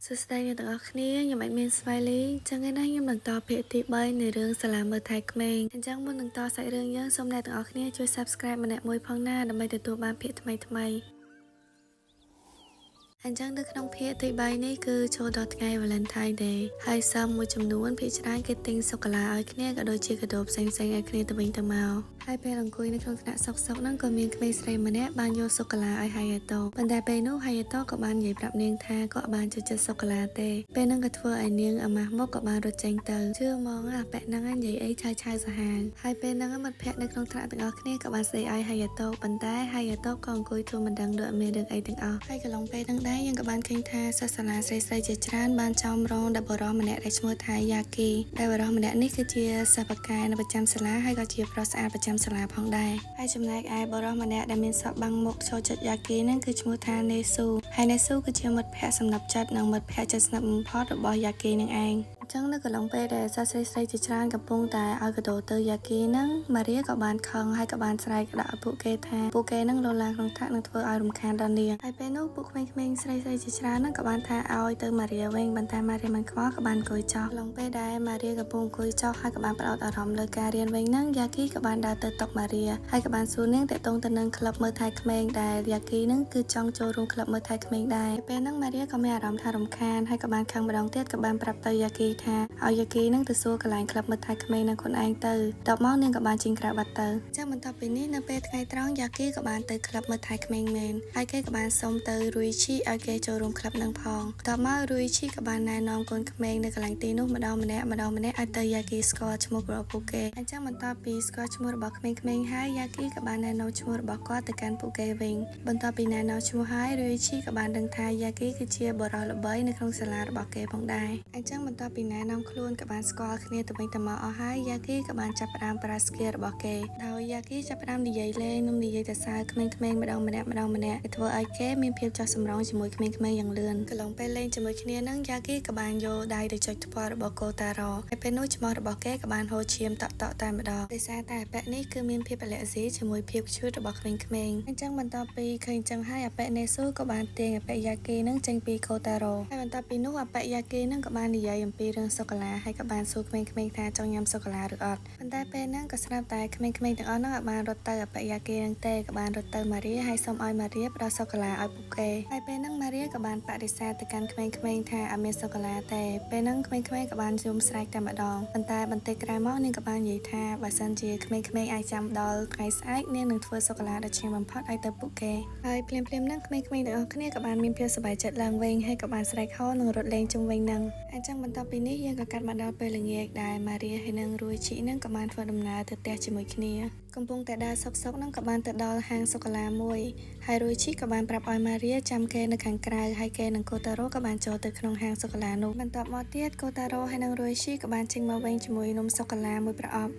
សួស្តីអ្នកទាំងអស់គ្នាខ្ញុំអាចមានស្វាយលីចឹងឯណាខ្ញុំនឹងតភាគទី3នៃរឿងសាលាមើលថែក្មេងអញ្ចឹងមុននឹងតសាច់រឿងយើងសូមអ្នកទាំងអស់គ្នាជួយ Subscribe ម្នាក់មួយផងណាដើម្បីទទួលបានភាគថ្មីៗអញ្ចឹងនៅក្នុងភាគទី3នេះគឺចូលដល់ថ្ងៃ Valentine Day ហើយសឹមមួយចំនួនភាគច្រើនគេទិញសូកូឡាឲ្យគ្នាក៏ដូចជាកាដូផ្សេងៗឲ្យគ្នាទៅវិញទៅមកហើយពេលអង្គុយនៅក្នុងថ្នាក់សុកហ្នឹងក៏មានក្មេងស្រីម្នាក់បានយកសូកូឡាឲ្យ Hayato ប៉ុន្តែពេលនោះ Hayato ក៏បាននិយាយប្រាប់នាងថាគាត់បានចូលចិត្តសូកូឡាទេពេលហ្នឹងក៏ធ្វើឲ្យនាងអាម៉ាស់មុខក៏បានរត់ចេញទៅជឿហ្មងអាប៉ែហ្នឹងនិយាយអីឆៅសាហាវហើយពេលហ្នឹងមិត្តភក្តិនៅក្នុងថ្នាក់ទាំងអស់គ្នាក៏បានស្ដីឲ្យ Hayato ប៉ុន្តែ Hayato ក៏អង្គុយធ្វើមិនដឹងដូចមានរឿងអីទាំងអស់ហើយកន្លងពេលហ្នឹងដែរយើងក៏បានឃើញថាសិស្សសាលាស្រីៗជាច្រើនបានចោមរងដល់បុរសម្នាក់ដែលឈ្មោះថា Yaki ដែលបុរសម្នាក់នេះគឺជាសិស្សបកាយនៅប្រចាំសាលាហើយក៏ជាប្រុសស្អាតប្រចាំសាលាផងដែរហើយចំណែកឯបុរសម្នាក់ដែលមានសក់បាំងមុខចូលចិត្ត Yaki ហ្នឹងគឺឈ្មោះថា Nesu ហើយ Nesu គឺជាមិត្តភក្តិសំណាប់ចិត្តនិងមិត្តភក្តិជិតស្និទ្ធបំផុតរបស់ Yaki នឹងឯងអញ្ចឹងនៅកន្លងពេលដែលសិស្សស្រីៗជាច្រើនកំពុងតែឲ្យកាដូទៅ Yaki ហ្នឹង Maria ក៏បានខឹងហើយក៏បានស្រែកដាក់ឲ្យពួកគេថាពួកគេនឹងលោឡាក្នុងថ្នាក់នឹងធ្វើឲ្យរំខានដល់នាងហើយពេលនោះពួកក្មេងៗស្រីៗជាច្រើនហ្នឹងក៏បានថាឲ្យទៅ Maria វិញប៉ុន្តែ Maria មិនខ្វល់ក៏បានអង្គុយចុះកន្លងពេលដែល Maria កំពុងអង្គុយចុះហើយក៏បានផ្ដោតអារម្មណ៍លើការរៀនវិញហ្នឹង Yaki ក៏បានដើរទៅតុ Maria ហើយក៏បានសួរនាងតាក់ទងទៅនឹងក្លឹបមើលថែក្មេងដែល Yaki ហ្នឹងគឺចង់ចូលរួមក្លឹបមើលថែក្មេងដែរពេលហ្នឹង Maria ក៏មានអារម្មណ៍ថារំខានហើយក៏បានខឹងម្ដងទៀតក៏បានប្រាប់ទៅ Yaki ថាឲ្យ Yaki ហ្នឹងទៅសួរកន្លែងក្លឹបមើលថែក្មេងនឹងខ្លួនឯងទៅដល់មកនាងក៏បានចេញក្រៅបាត់ទៅចឹងបន្ទាប់ពីនេះនៅពេលថ្ងៃត្រង់ Yaki ក៏បានទៅក្លឹបមើលថែក្មេងមែនហើយគេក៏បានសុំទៅ Ruichi ឲ្យគេចូលរួមក្លឹបនឹងផងដល់មក Ruichi ក៏បានណែនាំកូនក្មេងនៅកន្លែងទីនោះម្ដងម្នាក់ឲ្យទៅ Yaki ស្គាល់ឈ្មោះរបស់ពួកគេអញ្ចឹងបន្ទាប់ពីស្គាល់ឈ្មោះរបស់ក្មេងៗហើយ Yaki ក៏បានណែនាំឈ្មោះរបស់គាត់ទៅកាន់ពួកគេវិញបន្ទាប់ពីណែនាំឈ្មោះហើយ Ruichi ក៏បានដឹងថា Yaki គឺជាបុរសល្បីនៅក្នុងសាលារបស់គេផងដែរអញ្ចឹងបន្ទាប់ពីណែនាំខ្លួនក៏បានស្គាល់គ្នាទៅវិញទៅមកអស់ហើយ Yaki ក៏បានចាប់ផ្ដើមប្រាស្រ័យរបស់គេដោយ Yaki ចាប់ផ្ដើមនិយាយលេងនិងនិយាយសរសើរក្មេងៗម្ដងម្នាក់ដែលធ្វើឲ្យគេមានភាពចុះសម្រុងជាមួយក្មេងៗយ៉ាងលឿនកន្លងពេលលេងជាមួយគ្នានឹង Yaki ក៏បានយកដៃទៅចុចថ្ពាល់របស់ Kotaro ហើយពេលនោះច្រមុះរបស់គេក៏បានហូរឈាមតក់តែម្ដងដោយសារតែអប៉ិនេះគឺមានភាពអាឡែស៊ីជាមួយភាពឈឺរបស់ក្មេងៗអញ្ចឹងបន្ទាប់ពីឃើញចឹងហើយអប៉ិ Nesu ក៏បានទាញអប៉ិ Yaki នឹងចេញពី Kotaro ហើយបន្ទាប់ពីនោះអប៉ិ Yaki នឹងក៏បាននិយាយអំពីរឿងសូកូឡាហើយក៏បានសួរក្មេងៗថាចង់ញ៉ាំសូកូឡាឬអត់ប៉ុន្តែពេលហ្នឹងក៏ស្រាប់តែក្មេងៗទាំងអស់ហ្នឹងអាចបានរត់ទៅអប៉ិ Yaki នឹងទេក៏បានរត់ទៅ Maria ហើយសុំឲ្យ Maria ផ្ដល់សូកូឡាឲ្យពួកគេហើយពេលហ្នឹង Maria ក៏បានបដិសេធទៅកាន់ក្មេងៗថាអត់មានសូកូឡាទេពេលហ្នឹងក្មេងៗក៏បានយំស្រែកតែម្ដងប៉ុន្តែបន្តិចក្រោយមកនាងក៏បាននិយាយថាបើសិនជាក្មេងៗអាចចាំដល់ថ្ងៃស្អែកនាងនឹងធ្វើសូកូឡាដ៏ឆ្ងាញ់បំផុតឲ្យទៅពួកគេហើយភ្លាមៗហ្នឹងក្មេងៗទាំងអស់គ្នាក៏បានមានភាពសប្បាយចិត្តឡើងវិញហើយក៏បានស្រែកហៅនិងរត់លេងជុំវិញហ្នឹងអញ្ចឹងបន្ទាប់ពីនេះយើងក៏កាត់មកដល់ពេលល្ងាចដែល Maria ហើយនិង Ruichi ហ្នឹងក៏បានធ្វើដំណើរទៅផ្ទះជាមួយគ្នាកំពុងតែដើរសុកហ្នឹងក៏បានទៅដល់ហាងសូកូឡាមួយហើយ Ruichi ក៏បានប្រាប់ឲ្យ Maria ចាំគេនៅខាងក្រៅហើយគេនិង Kotaro ក៏បានចូលទៅក្នុងហាងសូកូឡានោះបន្ទាប់មកទៀត Kotaro ហើយនិង Ruichi ក៏បានចេញមកវិញជាមួយនំសូកូឡាមួយប្រអប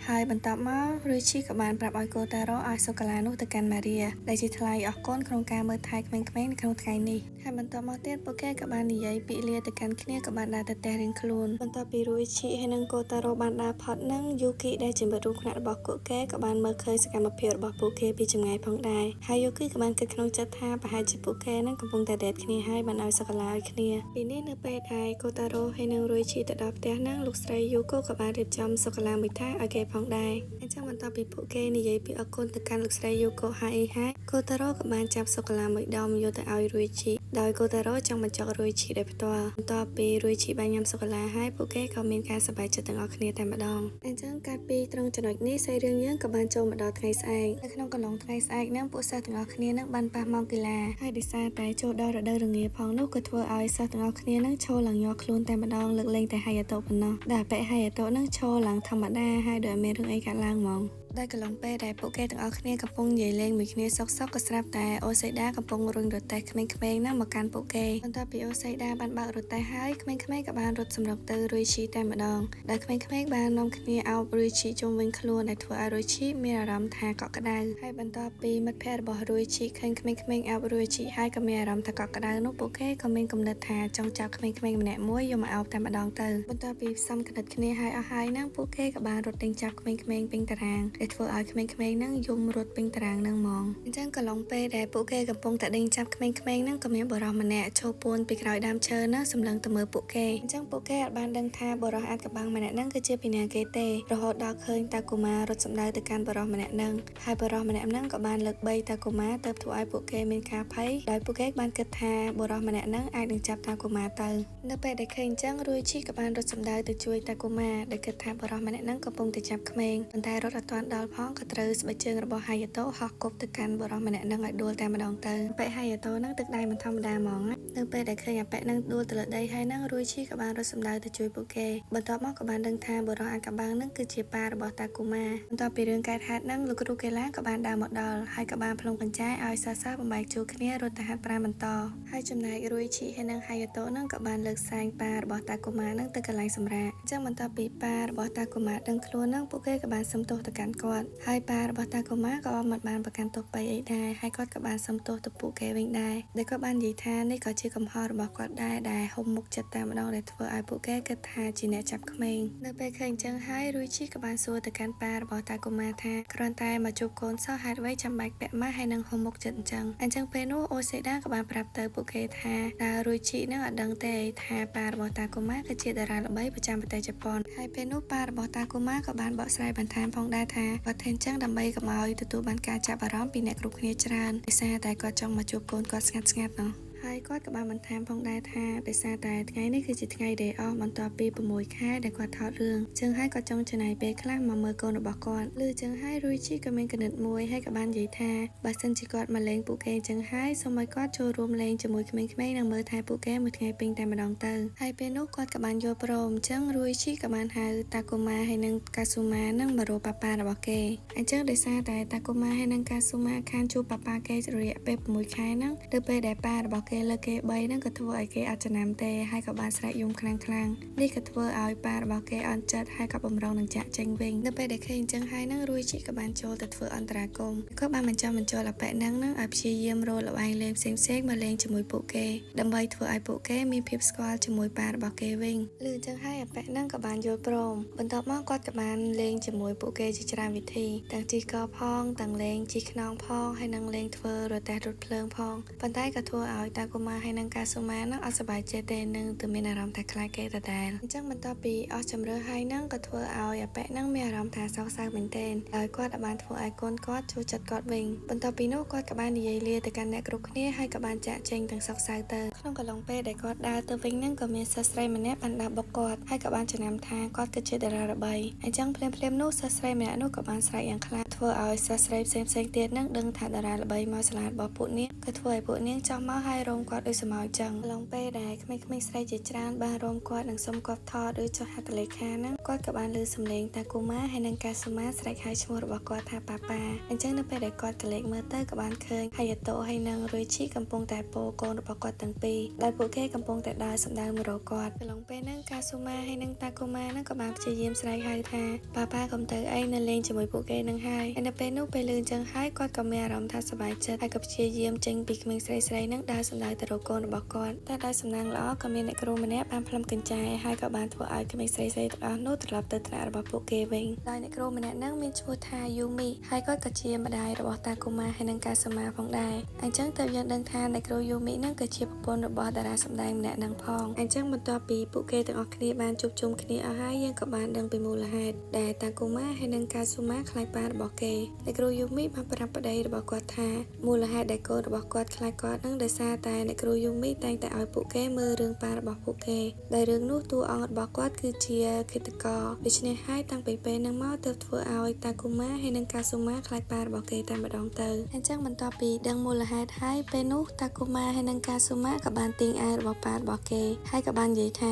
់ហើយបន្ទាប់មក Ruichi ក៏បានប្រាប់ឲ្យ Kotaro ឲ្យសូកូឡានោះទៅកាន់ Maria ដែលជាថ្លៃអរគុណក្នុងការមើលថែក្មេងៗនៅក្នុងថ្ងៃនេះហើយបន្ទាប់មកទៀតពួកគេក៏បាននិយាយពាក្យលាទៅកាន់គ្នាក៏បានដើរទៅផ្ទះរៀងខ្លួនបន្ទាប់ពី Ruichi ហើយនិង Kotaro បានដើរផុតនឹង Yuki ដែលជាមិត្តរួមថ្នាក់របស់ពួកគេក៏បានមើលឃើញសកម្មភាពរបស់ពួកគេពីចម្ងាយផងដែរហើយ Yuki ក៏បានគិតក្នុងចិត្តថាប្រហែលជាពួកគេនឹងកំពុងតែដេតគ្នាហើយបានឲ្យសូកូឡាឲ្យគ្នាពីនេះនៅពេលដែល Kotaro ហើយនិង Ruichi ទៅដល់ផ្ទះនឹងលោកស្រី Yuko ក៏បានរៀបចំសូកូឡាមួយថាឲ្យគេផងដែរអញ្ចឹងបន្ទាប់ពីពួកគេនិយាយពីអរគុណទៅកាន់លោកស្រី Yuko ហើយKotaro ក៏បានចាប់សូកូឡាមួយដុំយកទៅឲ្យ Ruichi ដោយ Kotaro ចង់បញ្ចុក Ruichi ដោយផ្ទាល់បន្ទាប់ពី Ruichi បានញ៉ាំសូកូឡាហើយពួកគេក៏មានការសប្បាយចិត្តទាំងអស់គ្នាតែម្ដងអញ្ចឹងកាលពីត្រង់ចំណុចនេះសាច់រឿងយើងក៏បានចូលមកដល់ថ្ងៃស្អែកនៅក្នុងកន្លងថ្ងៃស្អែកហ្នឹងពួកសិស្សទាំងអស់គ្នានឹងបានប៉ះម៉ោងកីឡាហើយដោយសារតែចូលដល់រដូវរងាផងនោះក៏ធ្វើឲ្យសិស្សទាំងអស់គ្នានឹងឈរឡើងញ័រខ្លួនតែម្ដងលើកលែងតែ Hayato ប៉ុណ្ណោះដែលអប៉ិ Hayato នឹងឈរឡើងធម្មតាហើយដោយអត់មានរឿងអីកើតឡើងហ្មងដែលកន្លងពេលដែលពួកគេទាំងអស់គ្នាកំពុងនិយាយលេងមួយគ្នាសុកក៏ស្រាប់តែអូសេដាកំពុងរុញរទេះក្មេងៗហ្នឹងមកកាន់ពួកគេបន្ទាប់ពីអូសេដាបានបើករទេះហើយក្មេងៗក៏បានរត់សម្រុកទៅ Ruichi តែម្ដងដែលក្មេងៗបាននាំគ្នាអោប Ruichi ជុំវិញខ្លួនដែលធ្វើឲ្យ Ruichi មានអារម្មណ៍ថាកក់ក្ដៅហើយបន្ទាប់ពីមិត្តភ័ក្តិរបស់ Ruichi ឃើញក្មេងៗអោប Ruichi ហើយក៏មានអារម្មណ៍ថាកក់ក្ដៅនោះពួកគេក៏មានគំនិតថាចង់ចាប់ក្មេងៗម្នាក់មួយយកមកអោបតែម្ដងទៅបន្ទាប់ពីផ្សំគំនិតគ្នាហើយអស់ហើយហ្នឹងពួកគេក៏បានរត់ដេញចាប់ក្មេងៗពេញតារាង ដែលធ្វើឲ្យក្មេងៗហ្នឹងយំរត់ពេញតារាងហ្នឹងហ្មងអញ្ចឹងក៏ឡងពេលដែលពួកគេកំពុងតែដេញចាប់ក្មេងៗហ្នឹងក៏មានបរិសម្នាក់ឈរពួនពីក្រោយដើមឈើណាសម្លឹងទៅមើលពួកគេអញ្ចឹងពួកគេអាចបានដឹងថាបរិសអាចកបាំងម្នាក់ហ្នឹងគឺជាពីណាគេទេរហូតដល់ឃើញតាកុមាររត់សម្ដៅទៅកាន់បរិសម្នាក់ហ្នឹងហើយបរិសម្នាក់ហ្នឹងក៏បានលើកបីតាកុមារទៅធ្វើឲ្យពួកគេមានការភ័យដោយពួកគេបានគិតថាបរិសម្នាក់ហ្នឹងអាចនឹងចាប់តាកុមារទៅនៅពេលដែលឃើញអញ្ចឹងរួយឈីក៏បានរត់សម្ដៅទៅជួយតាកុមារដែលគិតថាបរិសម្នាក់ហ្នឹងកំពុងតែចាប់ក្មេងប៉ុន្តែរត់អត់ទាន់ដល់ផងក៏ត្រូវស្បែកជើងរបស់ហាយាតូហោះគប់ទៅកាន់បរិសម្នាក់ហ្នឹងឲ្យដួលតែម្ដងទៅពេលហាយាតូហ្នឹងទឹកដៃមិនធម្មតាហ្មងនៅពេលដែលឃើញអាប៉ែហ្នឹងដួលទៅលើដីហើយហ្នឹងរួយឈីក៏បានរត់សម្ដៅទៅជួយពួកគេបន្ទាប់មកក៏បានដឹងថាបរិសអាកបាំងហ្នឹងគឺជាប៉ារបស់តាកុមារបន្ទាប់ពីរឿងកើតហេតុហ្នឹងលោកគ្រូកេឡាក៏បានដើរមកដល់ហើយក៏បានផ្លុំកញ្ចែឲ្យសិស្សៗបំបែកជួរគ្នារត់ទៅហាត់ប្រាណបន្តហើយចំណែករួយឈីហើយនិងហាយាតូហ្នឹងក៏បានលើកសែងប៉ារបស់តាកុមារហ្នឹងទៅកន្លែងសម្រាកអញ្ចឹងបន្ទាប់ពីប៉ារបស់តាកុមារដឹងខ្លួនហ្នឹងពួកគេក៏បានសុំទោសទៅកាន់គាត់ហើយប៉ារបស់តាកុមារក៏មិនបានប្រកាន់ទោសបីអីដែរហើយគាត់ក៏បានសុំទោសទៅពួកគេវិញដែរដែលគាត់បាននិយាយថានេះក៏ជាកំហុសរបស់គាត់ដែរដែលហុំមុខចិត្តតែម្ដងដែលធ្វើឲ្យពួកគេគិតថាជាអ្នកចាប់ក្មេងនៅពេលឃើញអញ្ចឹងហើយរួយឈីក៏បានសួរទៅកាន់ប៉ារបស់តាកុមារថាគ្រាន់តែមកជួបកូនសោះហេតុអ្វីចាំបាច់ពាក់ម៉ាស់ហើយនឹងហុំមុខចិត្តអញ្ចឹងពេលនោះអូសេដាក៏បានប្រាប់ទៅពួកគេថាតើរួយឈីនឹងអត់ដឹងទេថាប៉ារបស់តាកុមារគឺជាតារាល្បីប្រចាំប្រទេសជប៉ុនហើយពេលនោះប៉ារបស់តាកុមារក៏បានបកស្រាយបន្ថែមផងដែរថាគាត់ធ្វើអញ្ចឹងដើម្បីកុំឲ្យទទួលបានការចាប់អារម្មណ៍ពីអ្នកគ្រប់គ្នាច្រើនដោយសារតែគាត់ចង់មកជួបកូនគាត់ស្ងាត់ៗនោះហើយគាត់ក៏បានបន្ថែមផងដែរថាដោយសារតែថ្ងៃនេះគឺជាថ្ងៃ Day Off បន្ទាប់ពី6ខែដែលគាត់ថតរឿងចឹងហើយគាត់ចង់ចំណាយពេលខ្លះមកមើលកូនរបស់គាត់ឮចឹងហើយរួយឈីក៏មានគណិតមួយហើយក៏បាននិយាយថាបើសិនជាគាត់មកលេងពួកគេចឹងហើយសូមឲ្យគាត់ចូលរួមលេងជាមួយក្មេងៗនិងមើលថែពួកគេមួយថ្ងៃពេញតែម្ដងទៅហើយពេលនោះគាត់ក៏បានយល់ព្រមចឹងរួយឈីក៏បានហៅតាកុមារហើយនិងកាស៊ូម៉ានឹងមករកប៉ាប៉ារបស់គេអញ្ចឹងដោយសារតែតាកុមារហើយនិងកាស៊ូម៉ាខានជួបប៉ាប៉ាគេរយៈពេល6ខែហ្នឹងទៅពេលដែលប៉ារបស់គេលើគេ3ហ្នឹងក៏ធ្វើឲ្យគេអត់ចំណាំទេហើយក៏បានស្រែកយំខ្លាំងនេះក៏ធ្វើឲ្យប៉ារបស់គេអន់ចិត្តហើយក៏បំរុងនឹងចាក់ចេញវិញនៅពេលដែលឃើញអញ្ចឹងហើយហ្នឹងរួយជីក៏បានចូលទៅធ្វើអន្តរាគមន៍ក៏បានបញ្ចុះបញ្ចូលអាប៉ែហ្នឹងឲ្យព្យាយាមរកល្បែងលេងផ្សេងៗមកលេងជាមួយពួកគេដើម្បីធ្វើឲ្យពួកគេមានភាពស្គាល់ជាមួយប៉ារបស់គេវិញលឺអញ្ចឹងហើយអាប៉ែហ្នឹងក៏បានយល់ព្រមបន្ទាប់មកគាត់ក៏បានលេងជាមួយពួកគេជាច្រើនវិធីទាំងជិះកផងទាំងលេងជិះខ្នងផងហើយនឹងលេងធ្វើរទេះរថភ្លើងផងប៉ុន្តែក៏ធ្វើឲ្យតាកុមារហើយនឹងកាស៊ូម៉ានឹងអត់សប្បាយចិត្តទេនឹងទៅមានអារម្មណ៍ថាខ្លាចគេដដែលអញ្ចឹងបន្ទាប់ពីអស់ជម្រើសហើយនឹងក៏ធ្វើឲ្យអាប៉ែនឹងមានអារម្មណ៍ថាសោកសៅមែនទែនហើយគាត់បានធ្វើឲ្យកូនគាត់ចូលចិត្តគាត់វិញបន្ទាប់ពីនោះគាត់ក៏បាននិយាយលាទៅកាន់អ្នកគ្រប់គ្នាហើយក៏បានចាក់ចេញទាំងសោកសៅទៅក្នុងកំឡុងពេលដែលគាត់ដើរទៅវិញនឹងក៏មានសិស្សស្រីម្នាក់បានដើរបុកគាត់ហើយក៏បានចំណាំថាគាត់គឺជាតារាល្បីអញ្ចឹងភ្លាមនោះសិស្សស្រីម្នាក់នោះក៏បានស្រែកយ៉ាងខ្លាំងធ្វើឲ្យសិស្សស្រីផ្សេងទៀតនឹងដឹងថាតារាល្បីមកសាលារបស់ពួកនាងក៏ធ្វើឲ្យពួកនាងចោះមកហើយរោមគាត់ដូចសមោចចឹងឡងពេលដែលក្មេងៗស្រីជាច្រើនបានរោមគាត់និងសុំគាត់ថតឬចុះហត្ថលេខាហ្នឹងគាត់ក៏បានលើសំឡេងតាកូម៉ាហើយនិងកាស៊ូម៉ាស្រែកហៅឈ្មោះរបស់គាត់ថាប៉ាប៉ាអញ្ចឹងនៅពេលដែលគាត់កលេចមើលទៅក៏បានឃើញហាយាតូហើយនិងរុយឈីកំពុងតែពោកូនរបស់គាត់ទាំងពីរដោយពួកគេកំពុងតែដើរសម្ដៅមករកគាត់កន្លងពេលហ្នឹងកាស៊ូម៉ាហើយនិងតាកូម៉ាហ្នឹងក៏បានព្យាយាមស្រែកហៅថាប៉ាប៉ាកុំទៅអីនៅលេងជាមួយពួកគេនឹងហើយនៅពេលនោះពេលលឺអញ្ចឹងហើយគាត់ក៏មានអារម្មណ៍ថាសប្បាយចិត្តហើយក៏ព្យាយាមចេញពីក្មេងស្រីហ្នឹងដើរសម្ដៅទៅរកកូនរបស់គាត់តែដោយសំណាងល្អក៏មានអ្នកគ្រូម្នាក់បានផ្លុំកញ្ចែហើយក៏បានធ្វើឲ្យក្មេងស្រីទាំងអស់នោះត្រឡប់ទៅថ្នាក់របស់ពួកគេវិញដោយអ្នកគ្រូម្នាក់ហ្នឹងមានឈ្មោះថាយូមីហើយគាត់ក៏ជាម្ដាយរបស់តាកូម៉ាហើយនិងកាស៊ូម៉ាផងដែរអញ្ចឹងទៅយើងដឹងថាអ្នកគ្រូយូមីហ្នឹងក៏ជាប្រពន្ធរបស់តារាសម្ដែងម្នាក់ហ្នឹងផងអញ្ចឹងបន្ទាប់ពីពួកគេទាំងអស់គ្នាបានជួបជុំគ្នាអស់ហើយយើងក៏បានដឹងពីមូលហេតុដែលតាកូម៉ាហើយនិងកាស៊ូម៉ាខ្លាចប៉ារបស់គេអ្នកគ្រូយូមីបានប្រាប់ប្តីរបស់គាត់ថាមូលហេតុដែលកូនរបស់គាត់ខ្លាចគាត់នឹងដោយសារតែអ្នកគ្រូយូមីតែងតែឲ្យពួកគេមើលរឿងប៉ារបស់ពួកគេដែលរឿងនោះតួអង្គរបស់គាត់គឺជាឃាតករដូច្នេះហើយតាំងពីពេលហ្នឹងមកទើបធ្វើឲ្យតាកូម៉ាហើយនិងកាស៊ូម៉ាខ្លាចប៉ារបស់គេតែម្ដងទៅអញ្ចឹងបន្ទាប់ពីដឹងមូលហេតុហើយពេលនោះតាកូម៉ាហើយនិងកាស៊ូម៉ាក៏បានទាញអាវរបស់ប៉ារបស់គេហើយក៏បាននិយាយថ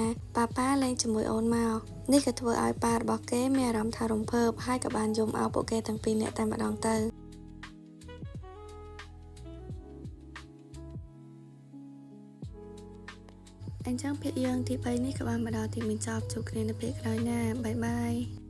ាប៉ាលេងជាមួយអូនមកនេះក៏ធ្វើឲ្យប៉ារបស់គេមានអារម្មណ៍ថារំភើបហើយក៏បានយំអោបពួកគេទាំងពីរនាក់តែម្ដងទៅអញ្ចឹងភាគយើងទី3នេះក៏បានមកដល់ទីបញ្ចប់ជួបគ្នានៅពេលក្រោយណាបាយបាយ